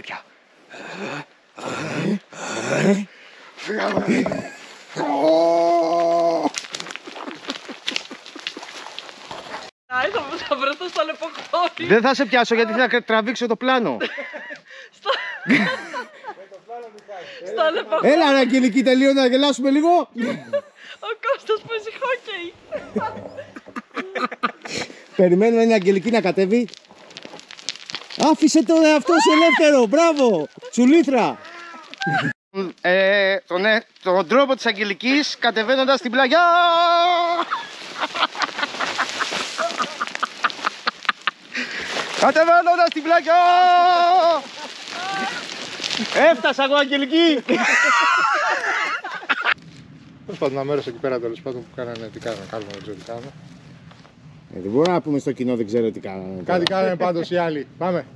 τέτοια. Θα βρεθώ στο λεποχώρι. Δεν θα σε πιάσω γιατί θα τραβήξω το πλάνο. Στο λεποχώρι. Έλα ρε Αγγελική, τελείω να γελάσουμε λίγο. Ο Κώστας παίζει χόκεϊ. Περιμένουμε την Αγγελική να κατέβει. Άφησε τον εαυτό σου ελεύθερο, μπράβο, τσουλήθρα. Τον τρόπο της Αγγελικής κατεβαίνοντας στην πλαγιά. Κατεβαίνοντας στην πλαγιά. Έφτασα εγώ Αγγελική. Τέλος πάντων, ένα μέρος εκεί πέρα τέλος πάντων που κάνανε τι κάνανε, δεν ξέρω τι κάνανε. Δεν μπορούμε να πούμε στο κοινό, δεν ξέρω τι κάνανε. Κάτι κάνανε πάντως οι άλλοι. Πάμε.